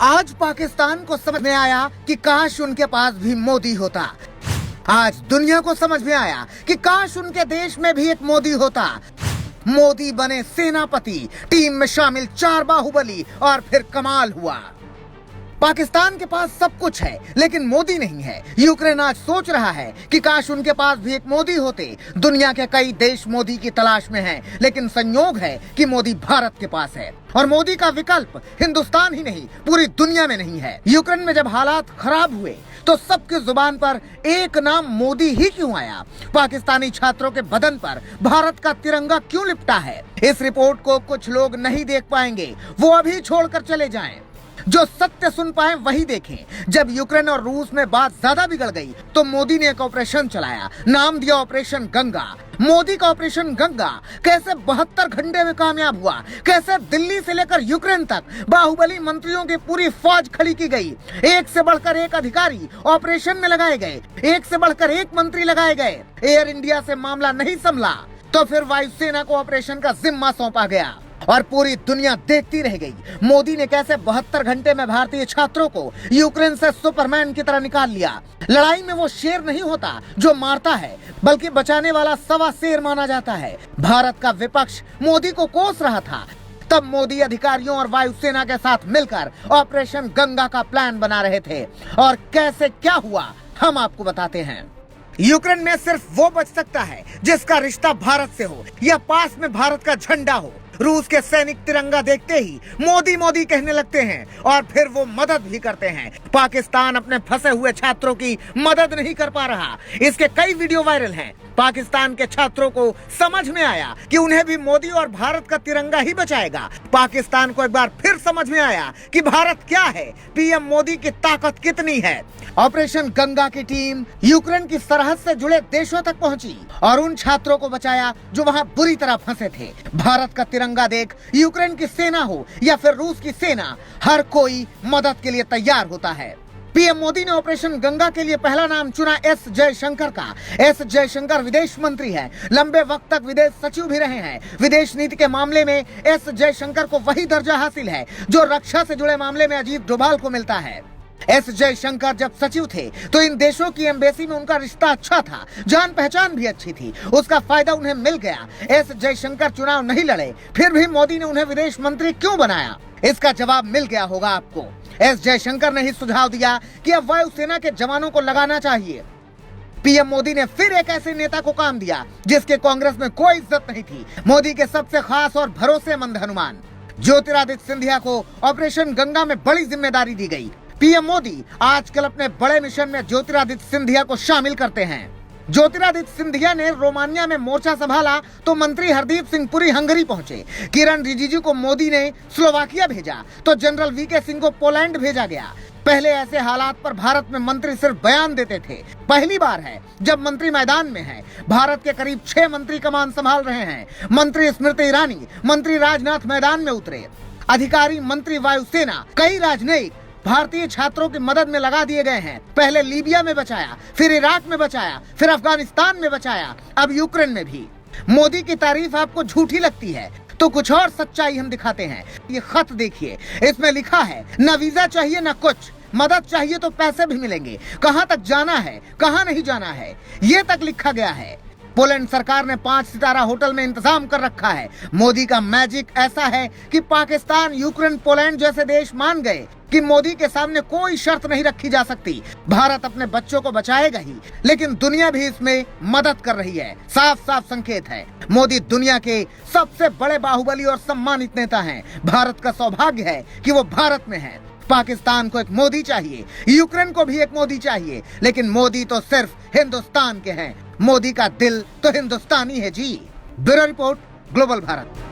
आज पाकिस्तान को समझ में आया कि काश उनके पास भी मोदी होता। आज दुनिया को समझ में आया कि काश उनके देश में भी एक मोदी होता। मोदी बने सेनापति, टीम में शामिल 4 बाहुबली और फिर कमाल हुआ। पाकिस्तान के पास सब कुछ है लेकिन मोदी नहीं है। यूक्रेन आज सोच रहा है कि काश उनके पास भी एक मोदी होते। दुनिया के कई देश मोदी की तलाश में हैं, लेकिन संयोग है कि मोदी भारत के पास है और मोदी का विकल्प हिंदुस्तान ही नहीं पूरी दुनिया में नहीं है। यूक्रेन में जब हालात खराब हुए तो सबकी जुबान पर एक नाम मोदी ही क्यों आया? पाकिस्तानी छात्रों के बदन पर भारत का तिरंगा क्यों लिपटा है? इस रिपोर्ट को कुछ लोग नहीं देख पाएंगे, वो अभी छोड़कर चले जाएं। जो सत्य सुन पाए वही देखें। जब यूक्रेन और रूस में बात ज्यादा बिगड़ गई तो मोदी ने एक ऑपरेशन चलाया, नाम दिया ऑपरेशन गंगा। मोदी का ऑपरेशन गंगा कैसे 72 घंटे में कामयाब हुआ, कैसे दिल्ली से लेकर यूक्रेन तक बाहुबली मंत्रियों की पूरी फौज खड़ी की गई। एक से बढ़कर एक अधिकारी ऑपरेशन में लगाए गए, एक से बढ़कर एक मंत्री लगाए गए। एयर इंडिया से मामला नहीं संभला तो फिर वायुसेना को ऑपरेशन का जिम्मा सौंपा गया और पूरी दुनिया देखती रह गई। मोदी ने कैसे 72 घंटे में भारतीय छात्रों को यूक्रेन से सुपरमैन की तरह निकाल लिया। लड़ाई में वो शेर नहीं होता जो मारता है, बल्कि बचाने वाला सवा शेर माना जाता है। भारत का विपक्ष मोदी को कोस रहा था, तब मोदी अधिकारियों और वायुसेना के साथ मिलकर ऑपरेशन गंगा का प्लान बना रहे थे। और कैसे क्या हुआ हम आपको बताते हैं। यूक्रेन में सिर्फ वो बच सकता है जिसका रिश्ता भारत से हो या पास में भारत का झंडा हो। रूस के सैनिक तिरंगा देखते ही मोदी मोदी कहने लगते हैं और फिर वो मदद भी करते हैं। पाकिस्तान अपने फंसे हुए छात्रों की मदद नहीं कर पा रहा। इसके कई वीडियो वायरल हैं। पाकिस्तान के छात्रों को समझ में आया कि उन्हें भी मोदी और भारत का तिरंगा ही बचाएगा। पाकिस्तान को एक बार फिर समझ में आया कि भारत क्या है, पीएम मोदी की ताकत कितनी है। ऑपरेशन गंगा की टीम यूक्रेन की सरहद से जुड़े देशों तक पहुंची और उन छात्रों को बचाया जो वहां बुरी तरह फंसे थे। भारत का तिरंगा देख यूक्रेन की सेना हो या फिर रूस की सेना, हर कोई मदद के लिए तैयार होता है। पीएम मोदी ने ऑपरेशन गंगा के लिए पहला नाम चुना एस जयशंकर का। एस जयशंकर विदेश मंत्री हैं, लंबे वक्त तक विदेश सचिव भी रहे हैं। विदेश नीति के मामले में एस जयशंकर को वही दर्जा हासिल है जो रक्षा से जुड़े मामले में अजीत डोभाल को मिलता है। एस जयशंकर जब सचिव थे तो इन देशों की एम्बेसी में उनका रिश्ता अच्छा था, जान पहचान भी अच्छी थी, उसका फायदा उन्हें मिल गया। एस जयशंकर चुनाव नहीं लड़े, फिर भी मोदी ने उन्हें विदेश मंत्री क्यों बनाया? इसका जवाब मिल गया होगा आपको। एस जयशंकर ने ही सुझाव दिया कि अब वायुसेना के जवानों को लगाना चाहिए। पीएम मोदी ने फिर एक ऐसे नेता को काम दिया जिसके कांग्रेस में कोई इज्जत नहीं थी। मोदी के सबसे खास और भरोसेमंद हनुमान ज्योतिरादित्य सिंधिया को ऑपरेशन गंगा में बड़ी जिम्मेदारी दी गई। पीएम मोदी आजकल अपने बड़े मिशन में ज्योतिरादित्य सिंधिया को शामिल करते हैं। ज्योतिरादित्य सिंधिया ने रोमानिया में मोर्चा संभाला तो मंत्री हरदीप सिंह पुरी हंगरी पहुंचे। किरण रिजिजू को मोदी ने स्लोवाकिया भेजा तो जनरल वीके सिंह को पोलैंड भेजा गया। पहले ऐसे हालात पर भारत में मंत्री सिर्फ बयान देते थे। पहली बार है जब मंत्री मैदान में है। भारत के करीब 6 मंत्री कमान संभाल रहे हैं। मंत्री स्मृति ईरानी, मंत्री राजनाथ मैदान में उतरे। अधिकारी मंत्री वायुसेना, कई राजनयिक भारतीय छात्रों की मदद में लगा दिए गए हैं। पहले लीबिया में बचाया, फिर इराक में बचाया, फिर अफगानिस्तान में बचाया, अब यूक्रेन में भी। मोदी की तारीफ आपको झूठी लगती है तो कुछ और सच्चाई हम दिखाते हैं। ये खत देखिए, इसमें लिखा है न वीजा चाहिए न कुछ, मदद चाहिए तो पैसे भी मिलेंगे। कहां तक जाना है, कहां नहीं जाना है, ये तक लिखा गया है। पोलैंड सरकार ने 5 सितारा होटल में इंतजाम कर रखा है। मोदी का मैजिक ऐसा है कि पाकिस्तान, यूक्रेन, पोलैंड जैसे देश मान गए कि मोदी के सामने कोई शर्त नहीं रखी जा सकती। भारत अपने बच्चों को बचाएगा ही, लेकिन दुनिया भी इसमें मदद कर रही है। साफ साफ संकेत है, मोदी दुनिया के सबसे बड़े बाहुबली और सम्मानित नेता हैं। भारत का सौभाग्य है कि वो भारत में है। पाकिस्तान को एक मोदी चाहिए, यूक्रेन को भी एक मोदी चाहिए, लेकिन मोदी तो सिर्फ हिंदुस्तान के हैं। मोदी का दिल तो हिंदुस्तानी है जी। Bureau report, global Bharat.